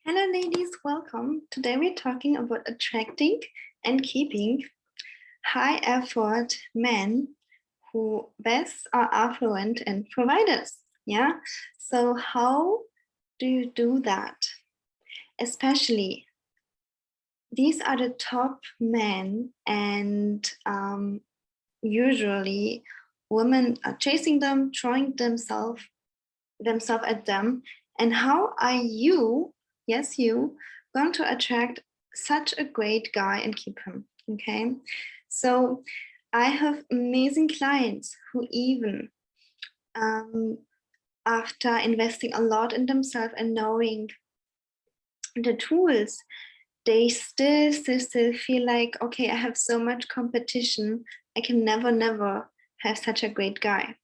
Hello ladies, welcome. Today we're talking about attracting and keeping high effort men who best are affluent and providers. Yeah. So how do you do that? Especially these are the top men, and usually women are chasing them, throwing themselves at them. And how are you, yes, you, going to attract such a great guy and keep him? Okay. So I have amazing clients who even after investing a lot in themselves and knowing the tools, they still feel like, okay, I have so much competition, I can never have such a great guy.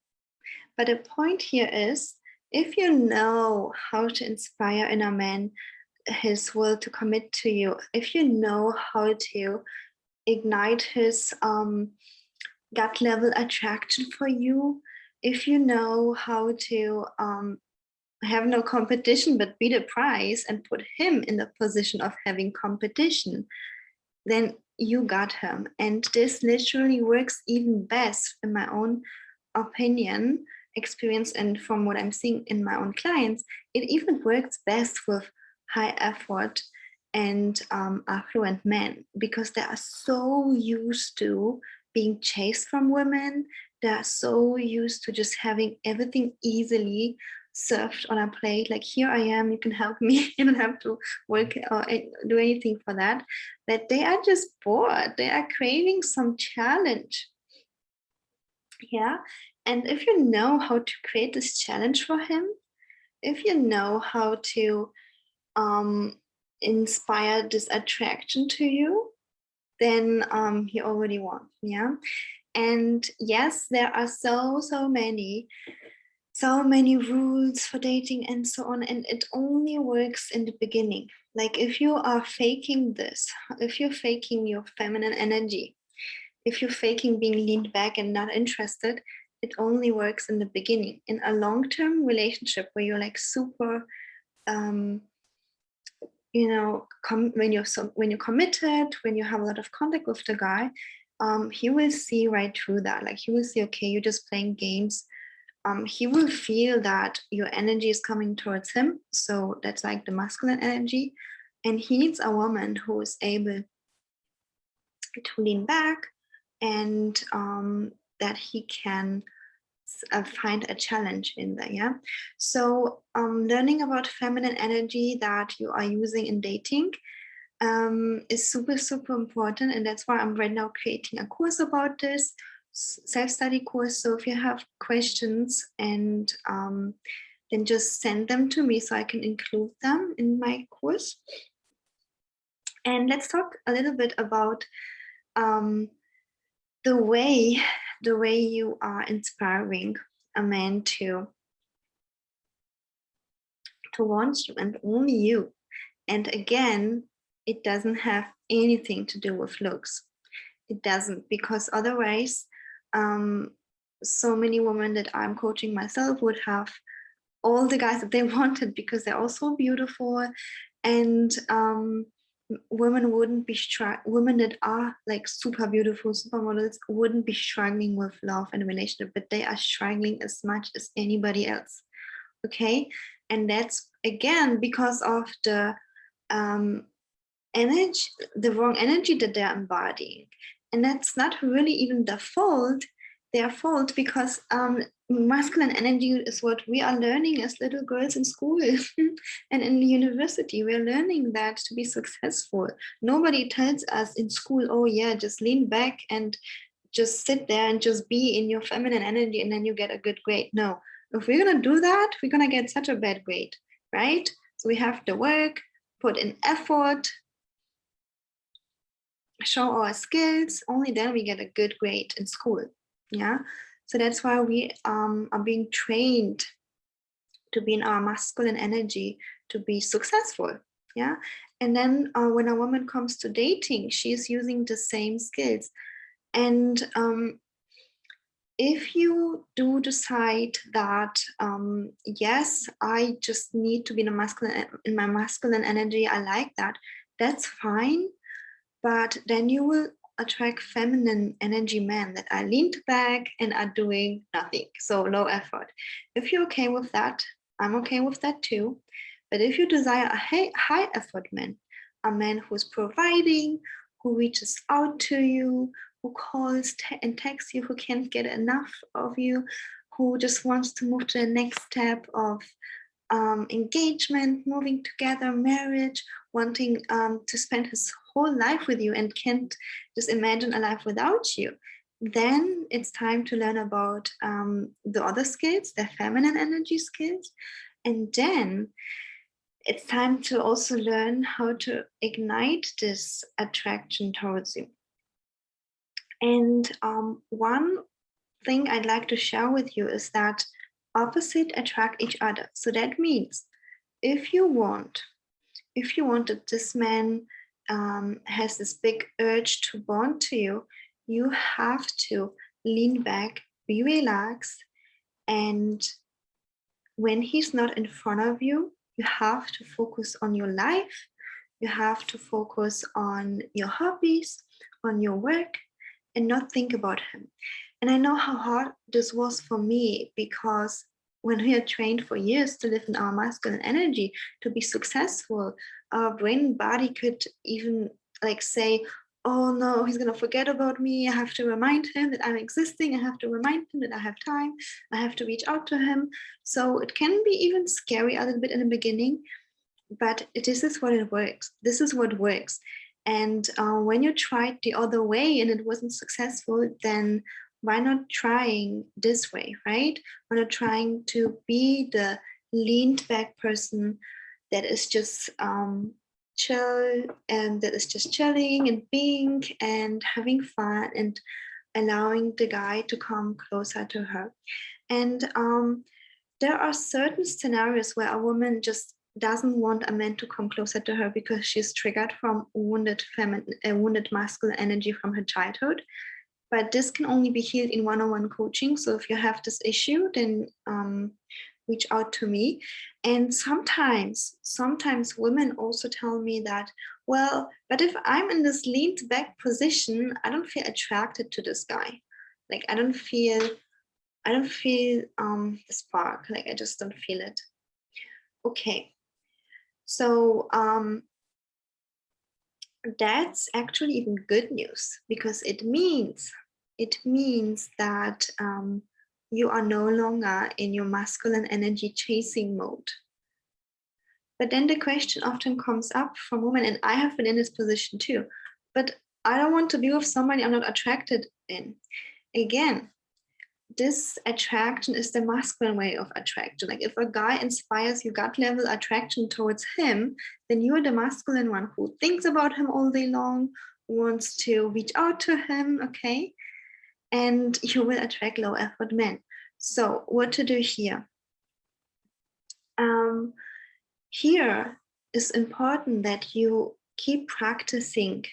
But the point here is, if you know how to inspire in a man his will to commit to you, if you know how to ignite his gut level attraction for you, if you know how to have no competition but be the prize and put him in the position of having competition, then you got him. And this literally works even best, in my own opinion, experience, and from what I'm seeing in my own clients, it even works best with high effort and affluent men, because they are so used to being chased from women. They are so used to just having everything easily served on a plate, like, here I am, you can help me, you don't have to work or do anything for that. That they are just bored, they are craving some challenge. Yeah. And if you know how to create this challenge for him, if you know how to inspire this attraction to you, then he already won. Yeah. And yes, there are so many rules for dating and so on, and it only works in the beginning. Like, if you are faking this, if you're faking your feminine energy, if you're faking being leaned back and not interested, it only works in the beginning. In a long-term relationship where you're like super when you're committed, when you have a lot of contact with the guy, he will see right through that. Like, he will see, okay, you're just playing games. He will feel that your energy is coming towards him. So that's like the masculine energy. And he needs a woman who is able to lean back, and that he can find a challenge in there. Yeah. So learning about feminine energy that you are using in dating is super important. And that's why I'm right now creating a course about this, self-study course. So if you have questions, and then just send them to me so I can include them in my course. And let's talk a little bit about the way you are inspiring a man to want you, and only you. And again, it doesn't have anything to do with looks. It doesn't, because otherwise so many women that I'm coaching myself would have all the guys that they wanted, because they're all so beautiful. And women wouldn't be women that are like super beautiful supermodels wouldn't be struggling with love and relationship, but they are struggling as much as anybody else. Okay. And that's again because of the energy, the wrong energy that they're embodying. And that's not really even their fault, because masculine energy is what we are learning as little girls in school and in the university. We're learning that to be successful. Nobody tells us in school, oh yeah, just lean back and just sit there and just be in your feminine energy and then you get a good grade. No, if we're gonna do that, we're gonna get such a bad grade, right? So we have to work, put in effort, show our skills. Only then we get a good grade in school. Yeah. So that's why we are being trained to be in our masculine energy, to be successful. Yeah. And then when a woman comes to dating, she's using the same skills. And if you do decide that, yes, I just need to be in my masculine energy, I like that, that's fine. But then you will attract feminine energy men that are leaned back and are doing nothing, so low effort. If you're okay with that, I'm okay with that too. But if you desire a high effort man, a man who's providing, who reaches out to you, who calls and texts you, who can't get enough of you, who just wants to move to the next step of engagement, moving together, marriage, wanting to spend his whole life with you and can't just imagine a life without you, then it's time to learn about the other skills, the feminine energy skills. And then it's time to also learn how to ignite this attraction towards you. And one thing I'd like to share with you is that opposites attract each other. So that means if you want that this man has this big urge to bond to you, you have to lean back, be relaxed, and when he's not in front of you, you have to focus on your life. You have to focus on your hobbies, on your work, and not think about him. And I know how hard this was for me, because when we are trained for years to live in our masculine energy, to be successful, our brain and body could even like say, oh no, he's going to forget about me. I have to remind him that I'm existing. I have to remind him that I have time. I have to reach out to him. So it can be even scary a little bit in the beginning, but this is what it works. This is what works. And when you tried the other way and it wasn't successful, then why not trying this way, right? Why not trying to be the leaned back person that is just chill, and that is just chilling and being and having fun and allowing the guy to come closer to her. And there are certain scenarios where a woman just doesn't want a man to come closer to her because she's triggered from wounded masculine energy from her childhood. But this can only be healed in one-on-one coaching. So if you have this issue, then reach out to me. And sometimes women also tell me that, well, but if I'm in this leaned back position, I don't feel attracted to this guy. Like I don't feel the spark. Like I just don't feel it. Okay. So that's actually even good news, because it means that you are no longer in your masculine energy chasing mode. But then the question often comes up from women, and I have been in this position too, but I don't want to be with somebody I'm not attracted in. Again, this attraction is the masculine way of attraction. Like if a guy inspires you gut level attraction towards him, then you're the masculine one who thinks about him all day long, wants to reach out to him, okay? And you will attract low effort men. So what to do here? Here is important that you keep practicing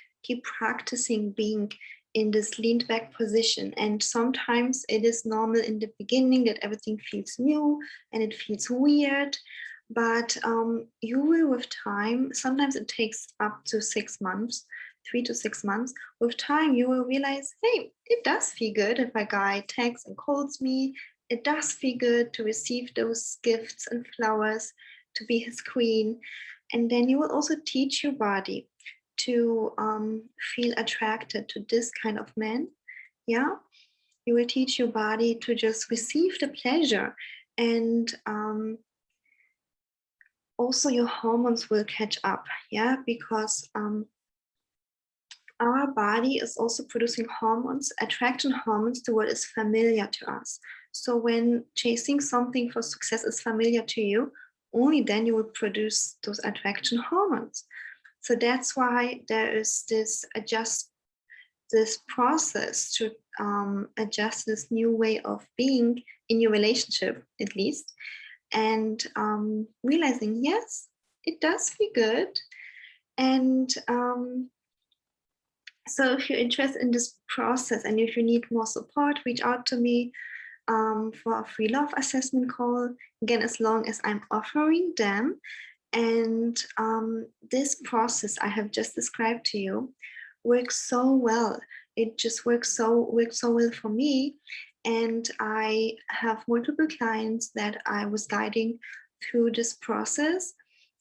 being in this leaned back position. And sometimes it is normal in the beginning that everything feels new and it feels weird, but you will, with time, sometimes it takes up to 6 months, 3 to 6 months. With time, you will realize, hey, it does feel good if a guy texts and calls me. It does feel good to receive those gifts and flowers, to be his queen. And then you will also teach your body to feel attracted to this kind of man. Yeah, you will teach your body to just receive the pleasure, and also your hormones will catch up. Yeah, because our body is also producing hormones, attraction hormones, to what is familiar to us. So when chasing something for success is familiar to you, only then you will produce those attraction hormones. So that's why there is this process to adjust this new way of being in your relationship, at least, and realizing, yes, it does feel good, and So if you're interested in this process and if you need more support, reach out to me for a free love assessment call. Again, as long as I'm offering them. And this process I have just described to you works so well. It just works so well for me. And I have multiple clients that I was guiding through this process,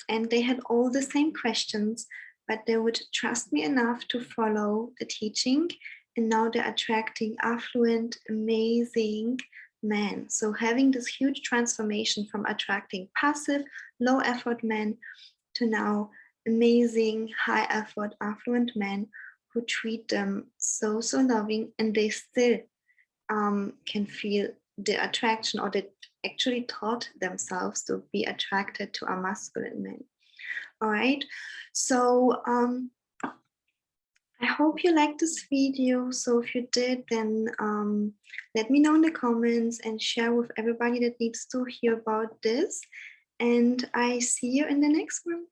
and they had all the same questions, but they would trust me enough to follow the teaching. And now they're attracting affluent, amazing men. So having this huge transformation from attracting passive, low effort men to now amazing, high effort, affluent men who treat them so, so loving, and they still can feel the attraction, or they actually taught themselves to be attracted to a masculine man. All right. So I hope you liked this video. So if you did, then let me know in the comments and share with everybody that needs to hear about this. And I see you in the next one.